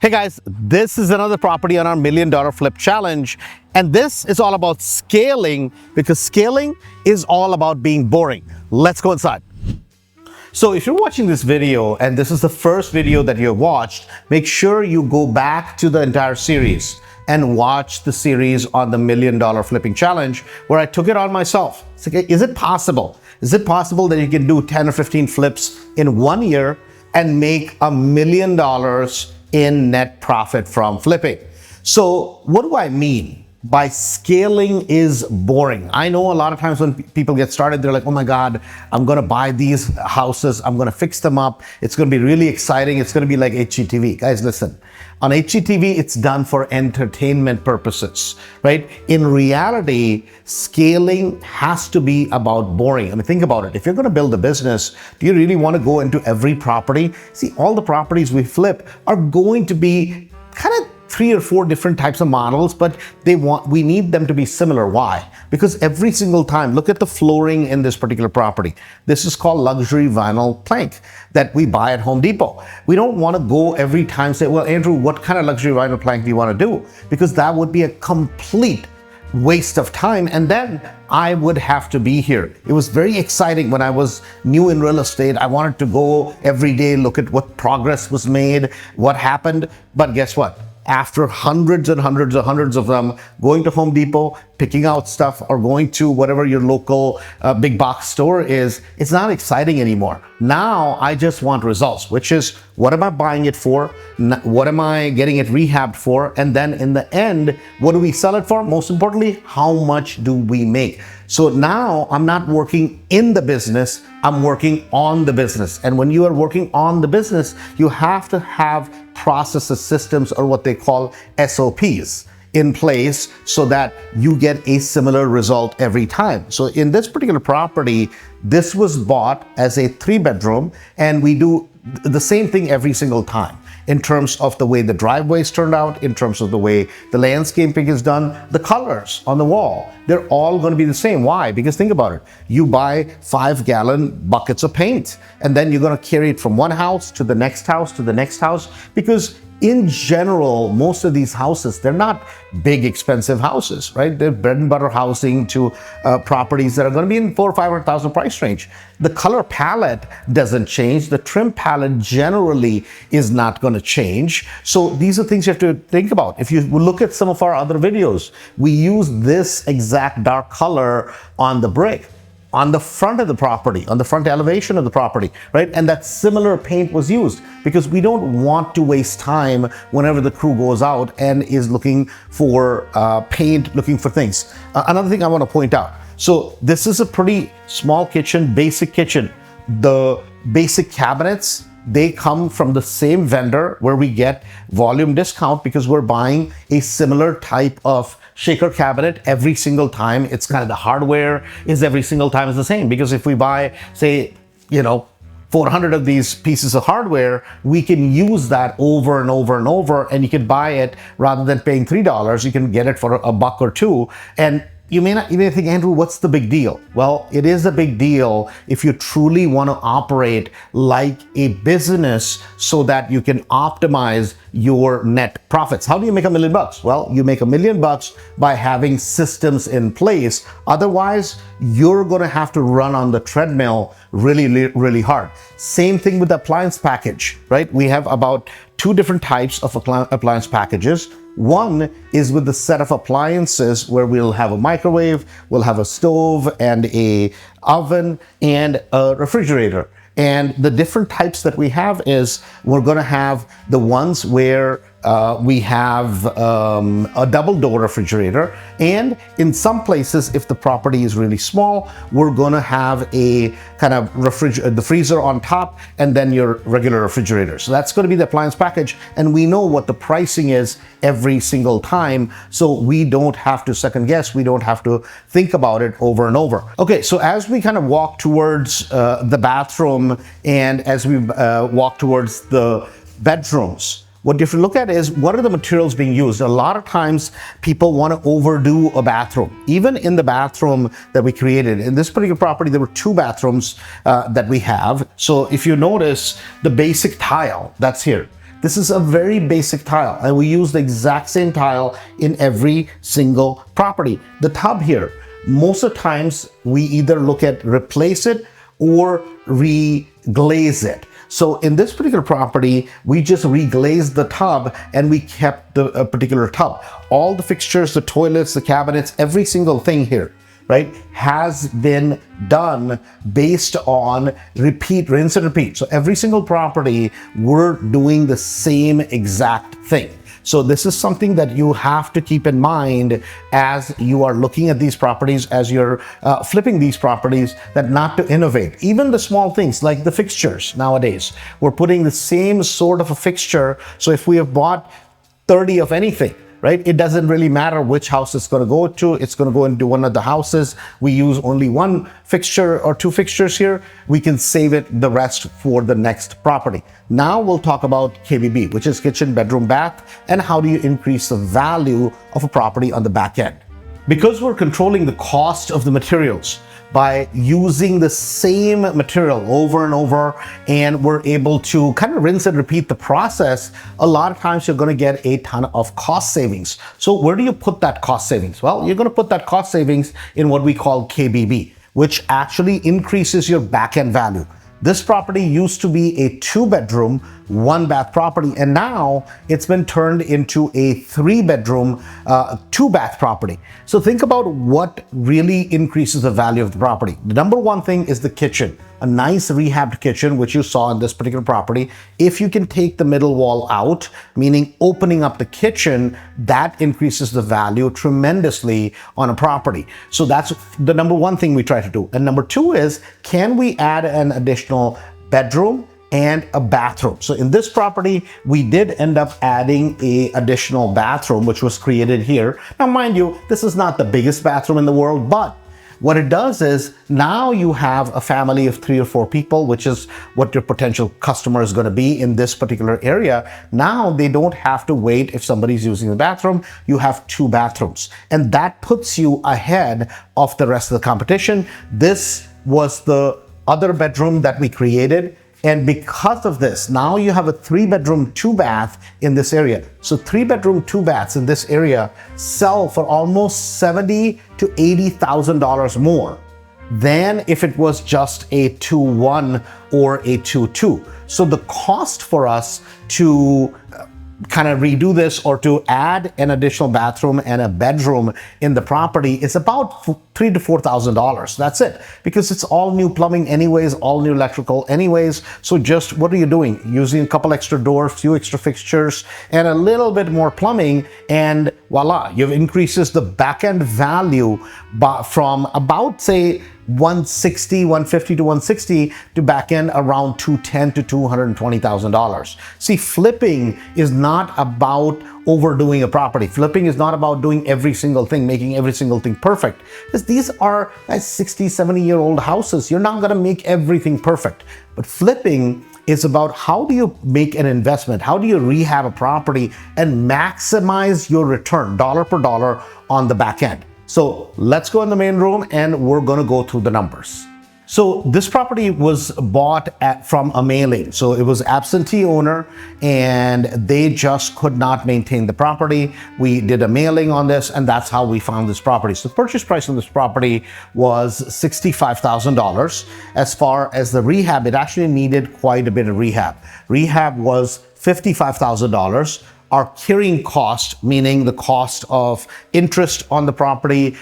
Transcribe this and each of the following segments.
Hey guys, this is another property on our $1 Million Flip Challenge. And this is all about scaling because scaling is all about being boring. Let's go inside. So if you're watching this video and this is the first video that you've watched, make sure you go back to the entire series and watch the series on the $1 Million Flipping Challenge where I took it on myself. It's like, is it possible? Is it possible that you can do 10 or 15 flips in 1 year and make $1 million in net profit from flipping? So what do I mean by scaling is boring? I know a lot of times when people get started, they're like, oh my God, I'm going to buy these houses. I'm going to fix them up. It's going to be really exciting. It's going to be like HGTV. Guys, listen, on HGTV, it's done for entertainment purposes, right? In reality, scaling has to be about boring. I mean, think about it. If you're going to build a business, do you really want to go into every property? See, all the properties we flip are going to be kind of 3 or 4 different types of models, but we need them to be similar. Why? Because every single time, look at the flooring in this particular property. This is called luxury vinyl plank that we buy at Home Depot. We don't want to go every time say, well, Andrew, what kind of luxury vinyl plank do you want to do? Because that would be a complete waste of time, and then I would have to be here. It was very exciting when I was new in real estate. I wanted to go every day, look at what progress was made, what happened. But guess what? After hundreds and hundreds and hundreds of them, going to Home Depot, picking out stuff, or going to whatever your local big box store is, it's not exciting anymore. Now I just want results, which is what am I buying it for? What am I getting it rehabbed for? And then in the end, what do we sell it for? Most importantly, how much do we make? So now I'm not working in the business, I'm working on the business. And when you are working on the business, you have to have processes, systems, or what they call SOPs in place so that you get a similar result every time. So in this particular property, this was bought as a 3-bedroom, and we do the same thing every single time in terms of the way the driveways turned out, in terms of the way the landscaping is done, the colors on the wall, they're all going to be the same. Why? Because think about it. You buy 5-gallon buckets of paint, and then you're going to carry it from one house to the next house to the next house, because in general, most of these houses, they're not big, expensive houses, right? They're bread and butter housing to properties that are going to be in $400,000 or $500,000 price range. The color palette doesn't change. The trim palette generally is not going to change. So these are things you have to think about. If you look at some of our other videos, we use this exact dark color on the brick, on the front of the property, on the front elevation of the property, right? And that similar paint was used because we don't want to waste time whenever the crew goes out and is looking for paint, looking for things. Another thing I want to point out. So this is a pretty small kitchen, basic kitchen. The basic cabinets, they come from the same vendor where we get volume discount because we're buying a similar type of shaker cabinet every single time. It's kind of the hardware is every single time is the same, because if we buy, say, 400 of these pieces of hardware, we can use that over and over and over, and you can buy it rather than paying $3, you can get it for $1 or $2. And you may think, Andrew, what's the big deal? Well, it is a big deal if you truly want to operate like a business so that you can optimize your net profits. How do you make $1 million? Well, you make $1 million by having systems in place. Otherwise, you're going to have to run on the treadmill really, really hard. Same thing with the appliance package, right? We have about 2 different types of appliance packages. One is with the set of appliances where we'll have a microwave, we'll have a stove and a oven and a refrigerator. And the different types that we have is we're going to have the ones where we have a double door refrigerator, and in some places, if the property is really small, we're going to have a kind of the freezer on top and then your regular refrigerator. So that's going to be the appliance package, and we know what the pricing is every single time, so we don't have to second guess, we don't have to think about it over and over. Okay, so as we kind of walk towards the bathroom and as we walk towards the bedrooms, what you have to look at is what are the materials being used. A lot of times people want to overdo a bathroom. Even in the bathroom that we created, in this particular property, there were 2 bathrooms that we have. So if you notice the basic tile that's here, This is a very basic tile, and we use the exact same tile in every single property. The tub here, most of the times we either look at replace it or re-glaze it. So in this particular property, we just reglazed the tub and we kept the particular tub. All the fixtures, the toilets, the cabinets, every single thing here, right, has been done based on rinse and repeat. So every single property, we're doing the same exact thing. So this is something that you have to keep in mind as you are looking at these properties, as you're flipping these properties, that not to innovate. Even the small things like the fixtures nowadays, we're putting the same sort of a fixture. So if we have bought 30 of anything, right, it doesn't really matter which house it's going to go to. It's going to go into one of the houses. We use only one fixture or two fixtures here. We can save it the rest for the next property. Now we'll talk about KBB, which is kitchen, bedroom, bath, and how do you increase the value of a property on the back end. Because we're controlling the cost of the materials by using the same material over and over, and we're able to kind of rinse and repeat the process, a lot of times you're going to get a ton of cost savings. So where do you put that cost savings? Well, you're going to put that cost savings in what we call KBB, which actually increases your back-end value. This property used to be a 2-bedroom, 1-bath property, and now it's been turned into a 3-bedroom, 2-bath property. So think about what really increases the value of the property. The number one thing is the kitchen. A nice rehabbed kitchen, which you saw in this particular property. If you can take the middle wall out, meaning opening up the kitchen, that increases the value tremendously on a property. So that's the number one thing we try to do. And number two is, can we add an additional bedroom and a bathroom? So in this property, we did end up adding an additional bathroom, which was created here. Now, mind you, this is not the biggest bathroom in the world, but what it does is now you have a family of 3 or 4 people, which is what your potential customer is going to be in this particular area. Now they don't have to wait if somebody's using the bathroom. You have 2 bathrooms, and that puts you ahead of the rest of the competition. This was the other bedroom that we created. And because of this, now you have a 3-bedroom, 2-bath in this area. So 3-bedroom, 2 baths in this area sell for almost $70,000 to $80,000 more than if it was just a 2-1 or a 2-2. So the cost for us to kind of redo this or to add an additional bathroom and a bedroom in the property is about $3,000 to $4,000. That's it, because it's all new plumbing anyways, all new electrical anyways. So just what are you doing? Using a couple extra doors, few extra fixtures, and a little bit more plumbing, and voila, you've increases the back-end value from about, say, 150 to 160 to back end around $210,000 to $220,000. See, flipping is not about overdoing a property. Flipping is not about doing every single thing, making every single thing perfect. Because these are 60, 70-year-old houses. You're not going to make everything perfect. But flipping is about how do you make an investment? How do you rehab a property and maximize your return dollar per dollar on the back end? So let's go in the main room and we're going to go through the numbers. So this property was bought from a mailing. So it was absentee owner and they just could not maintain the property. We did a mailing on this and that's how we found this property. So the purchase price on this property was $65,000. As far as the rehab, it actually needed quite a bit of rehab. Rehab was $55,000. Our carrying cost, meaning the cost of interest on the property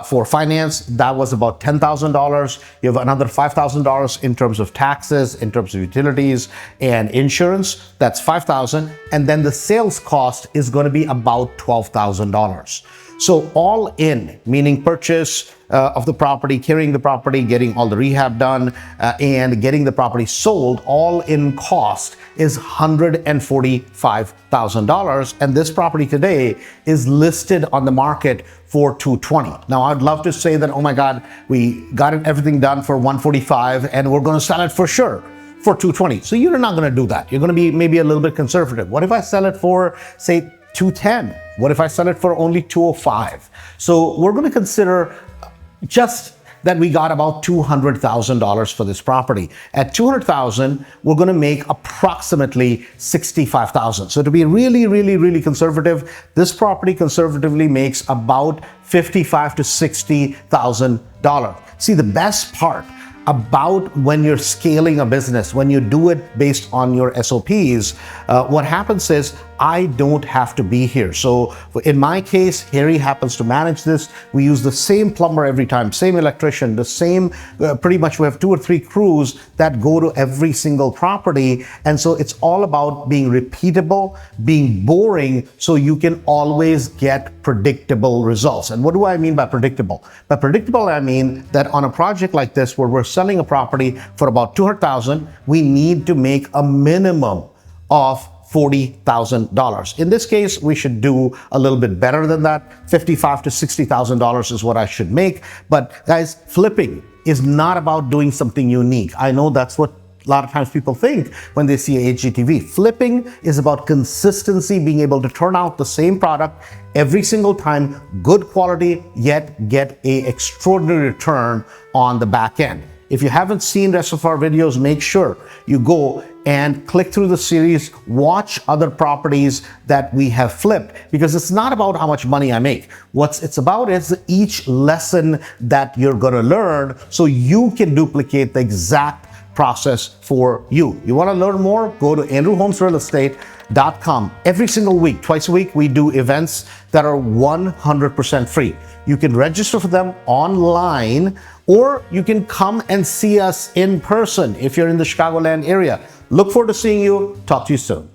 for finance, that was about $10,000. You have another $5,000 in terms of taxes, in terms of utilities and insurance. That's $5,000. And then the sales cost is going to be about $12,000. So all in, meaning purchase of the property, carrying the property, getting all the rehab done, and getting the property sold, all in cost is $145,000. And this property today is listed on the market for $220,000. Now, I'd love to say that, oh my God, we got everything done for $145,000 and we're going to sell it for sure for $220,000. So you're not going to do that. You're going to be maybe a little bit conservative. What if I sell it for, say, $210,000? What if I sell it for only $205,000? So we're going to consider just that we got about $200,000 for this property. At $200,000, we're going to make approximately $65,000. So to be really conservative, this property conservatively makes about $55,000 to $60,000. See, the best part about when you're scaling a business, when you do it based on your SOPs, what happens is I don't have to be here. So in my case, Harry happens to manage this. We use the same plumber every time, same electrician, the same, pretty much we have 2 or 3 crews that go to every single property. And so it's all about being repeatable, being boring, so you can always get predictable results. And what do I mean by predictable? By predictable, I mean that on a project like this, where we're selling a property for about $200,000, we need to make a minimum of $40,000. In this case, we should do a little bit better than that. $55,000 to $60,000 is what I should make. But guys, flipping is not about doing something unique. I know that's what a lot of times people think when they see HGTV. Flipping is about consistency, being able to turn out the same product every single time, good quality, yet get an extraordinary return on the back end. If you haven't seen the rest of our videos, make sure you go and click through the series, watch other properties that we have flipped, because it's not about how much money I make. What it's about is each lesson that you're going to learn so you can duplicate the exact process for you. You want to learn more? Go to andrewholmesrealestate.com. Every single week, twice a week, we do events that are 100% free. You can register for them online, or you can come and see us in person if you're in the Chicagoland area. Look forward to seeing you. Talk to you soon.